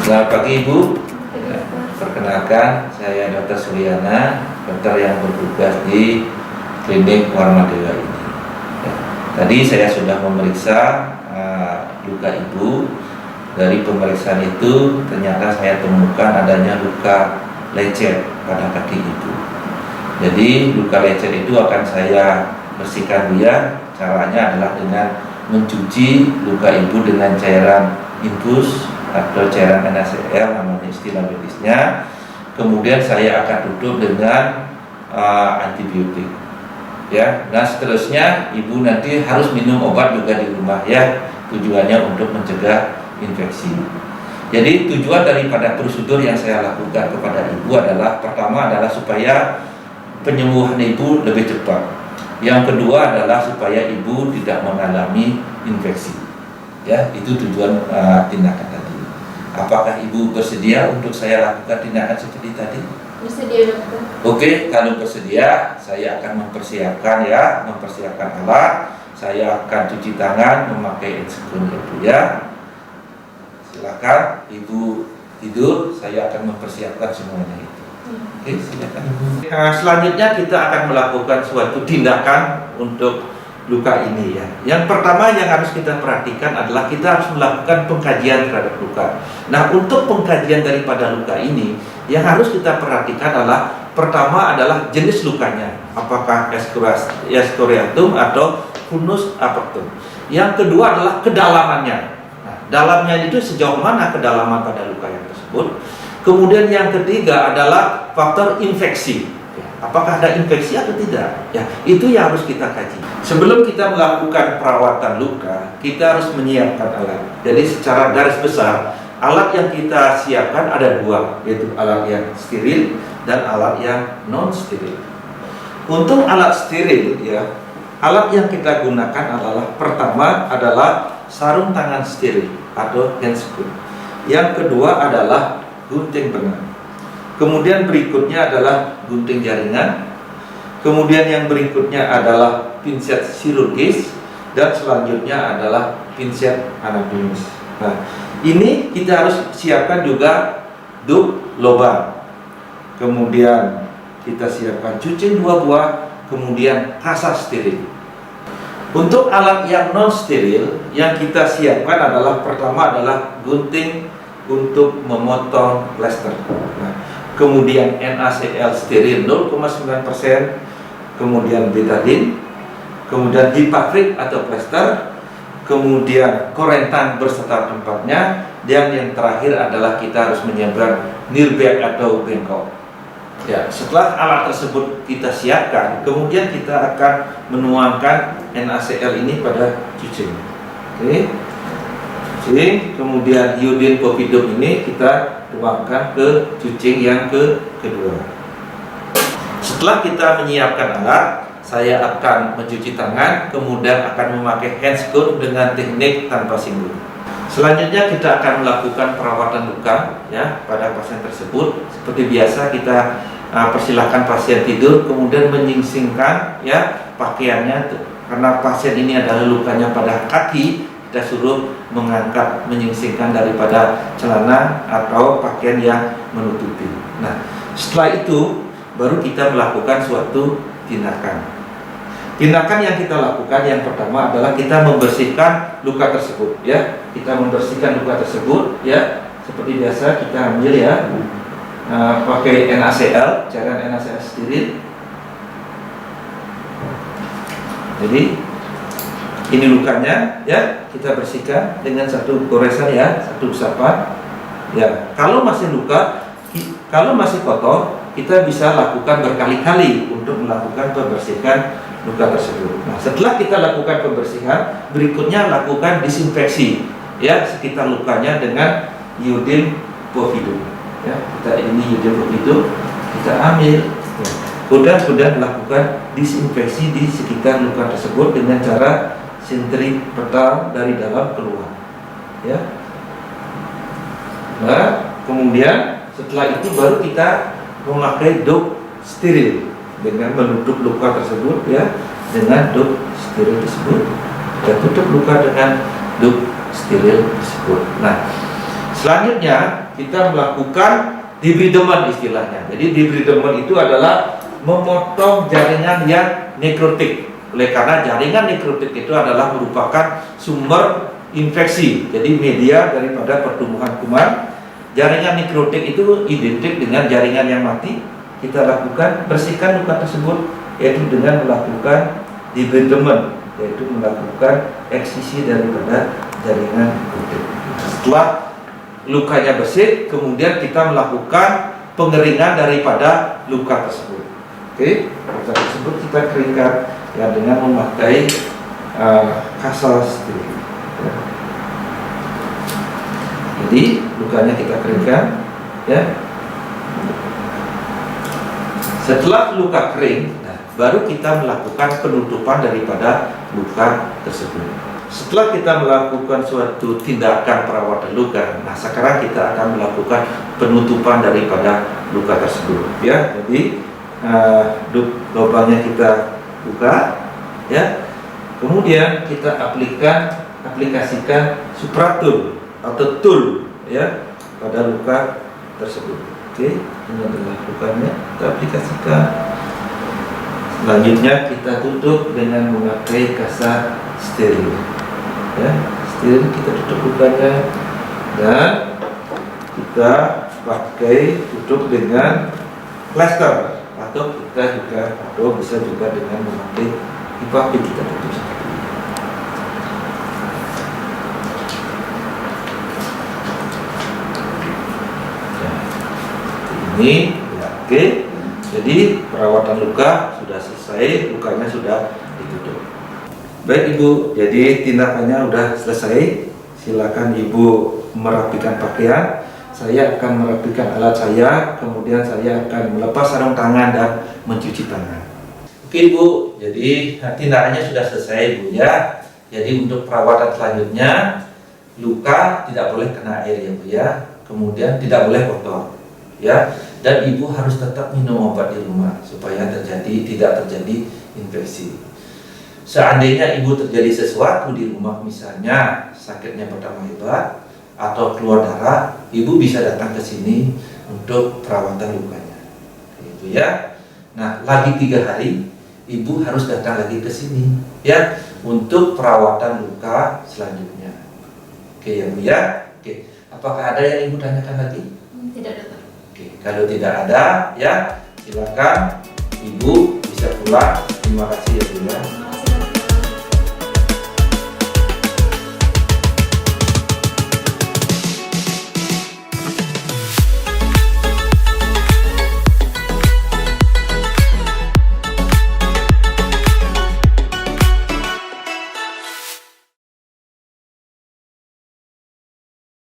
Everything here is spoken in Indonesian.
Selamat pagi Ibu. Perkenalkan, saya Dr. Suryana, dokter yang bertugas di klinik Warma Dewa ini. Tadi saya sudah memeriksa luka Ibu. Dari pemeriksaan itu ternyata saya temukan adanya luka lecet pada kaki Ibu. Jadi luka lecet itu akan saya bersihkan dia. Caranya adalah dengan mencuci luka Ibu dengan cairan infus atau cairan NaCl, namanya istilah medisnya. Kemudian saya akan tutup dengan antibiotik. Ya, nah seterusnya Ibu nanti harus minum obat juga di rumah ya. Tujuannya untuk mencegah infeksi. Jadi tujuan daripada prosedur yang saya lakukan kepada Ibu adalah, pertama adalah supaya penyembuhan Ibu lebih cepat. Yang kedua adalah supaya Ibu tidak mengalami infeksi. Ya, itu tujuan tindakan tadi. Apakah Ibu bersedia untuk saya lakukan tindakan seperti tadi? Bersedia, dokter. Oke, kalau bersedia, saya akan mempersiapkan alat. Saya akan cuci tangan, memakai handscoon Ibu ya. Silakan Ibu tidur, saya akan mempersiapkan semuanya itu. Oke, silakan Ibu. Nah, selanjutnya kita akan melakukan suatu tindakan untuk luka ini ya. Yang pertama yang harus kita perhatikan adalah kita harus melakukan pengkajian terhadap luka. Nah, untuk pengkajian daripada luka ini yang harus kita perhatikan adalah, pertama adalah jenis lukanya, apakah excoriatum atau punus apertum. Yang kedua adalah kedalamannya. Nah, dalamnya itu sejauh mana kedalaman pada luka yang tersebut. Kemudian yang ketiga adalah faktor infeksi. Apakah ada infeksi atau tidak? Ya, itu yang harus kita kaji. Sebelum kita melakukan perawatan luka, kita harus menyiapkan alat. Jadi secara garis besar, alat yang kita siapkan ada dua, yaitu alat yang steril dan alat yang non steril. Untuk alat steril ya, alat yang kita gunakan adalah, pertama adalah sarung tangan steril atau handscoon. Yang kedua adalah gunting benang. Kemudian berikutnya adalah gunting jaringan. Kemudian yang berikutnya adalah pinset chirurgis. Dan selanjutnya adalah pinset anatomis. Nah, ini kita harus siapkan juga dup lobang. Kemudian kita siapkan cucing 2 buah. Kemudian kasa steril. Untuk alat yang non steril yang kita siapkan adalah, pertama adalah gunting untuk memotong plester. Nah, kemudian NaCl steril 0,9%, kemudian betadine, kemudian dipakrik atau plester, kemudian korentan berserta tempatnya, dan yang terakhir adalah kita harus menyiapkan nirbag atau bengkok. Ya, setelah alat tersebut kita siapkan, kemudian kita akan menuangkan NaCl ini pada cucing. Oke. Kemudian iodin povidum ini kita tuangkan ke cucing yang kedua. Setelah kita menyiapkan alat, saya akan mencuci tangan, kemudian akan memakai handscoon dengan teknik tanpa singgul. Selanjutnya kita akan melakukan perawatan luka ya pada pasien tersebut. Seperti biasa kita persilahkan pasien tidur, kemudian menyingsingkan ya pakaiannya, karena pasien ini adalah lukanya pada kaki. Kita suruh mengangkat, menyingsingkan daripada celana atau pakaian yang menutupi. Nah, setelah itu baru kita melakukan suatu tindakan. Tindakan yang kita lakukan yang pertama adalah kita membersihkan luka tersebut ya. Kita membersihkan luka tersebut ya. Seperti biasa kita ambil ya, pakai NaCl, cairan NaCl steril. Jadi ini lukanya ya, kita bersihkan dengan satu goresan ya, satu usapan. Ya, kalau masih luka, kalau masih kotor, kita bisa lakukan berkali-kali untuk melakukan pembersihan luka tersebut. Nah, setelah kita lakukan pembersihan, berikutnya lakukan disinfeksi ya sekitar lukanya dengan iodin povidum. Ya, kita ini iodin povidum, kita ambil. Ya. Kemudian lakukan disinfeksi di sekitar luka tersebut dengan cara sentripetal dari dalam keluar ya. Nah, kemudian setelah itu baru kita memakai dop steril dengan menutup luka tersebut ya, dengan dop steril tersebut. Kita tutup luka dengan dop steril tersebut. Nah, selanjutnya kita melakukan debridement istilahnya. Jadi debridement itu adalah memotong jaringan yang nekrotik. Oleh karena jaringan nekrotik itu adalah merupakan sumber infeksi, jadi media daripada pertumbuhan kuman. Jaringan nekrotik itu identik dengan jaringan yang mati. Kita lakukan bersihkan luka tersebut, yaitu dengan melakukan debridement, yaitu melakukan eksisi daripada jaringan nekrotik. Setelah lukanya bersih, kemudian kita melakukan pengeringan daripada luka tersebut. Oke, luka tersebut kita keringkan ya dengan memakai kasal steril. Ya. Jadi lukanya kita keringkan, ya. Setelah luka kering, baru kita melakukan penutupan daripada luka tersebut. Setelah kita melakukan suatu tindakan perawatan luka, sekarang kita akan melakukan penutupan daripada luka tersebut. Ya, jadi lubangnya kita buka, ya. Kemudian kita aplikasikan supratul atau tul, ya, pada luka tersebut. Oke, ini adalah lukanya. Kita aplikasikan. Selanjutnya kita tutup dengan memakai kasa steril. Ya, steril kita tutup lukanya dan kita pakai tutup dengan plester atau kita juga bisa juga dengan memakai pipa kita tutup seperti ini. Ya, ini ya, oke. Jadi perawatan luka sudah selesai, lukanya sudah ditutup. Baik Ibu, jadi tindakannya sudah selesai. Silakan Ibu merapikan pakaian. Saya akan merapikan alat saya, kemudian saya akan melepas sarung tangan dan mencuci tangan. Oke Ibu, jadi tindakannya sudah selesai Ibu ya. Jadi untuk perawatan selanjutnya, luka tidak boleh kena air ya Bu ya. Kemudian tidak boleh kotor ya. Dan Ibu harus tetap minum obat di rumah supaya tidak terjadi infeksi. Seandainya Ibu terjadi sesuatu di rumah, misalnya sakitnya pertama hebat atau keluar darah, Ibu bisa datang ke sini untuk perawatan lukanya. Itu ya. Nah, lagi 3 hari Ibu harus datang lagi ke sini ya untuk perawatan luka selanjutnya. Oke ya Bu ya. Oke. Apakah ada yang Ibu tanyakan lagi? Tidak ada. Oke, kalau tidak ada ya silakan Ibu bisa pulang. Terima kasih ya Bu ya.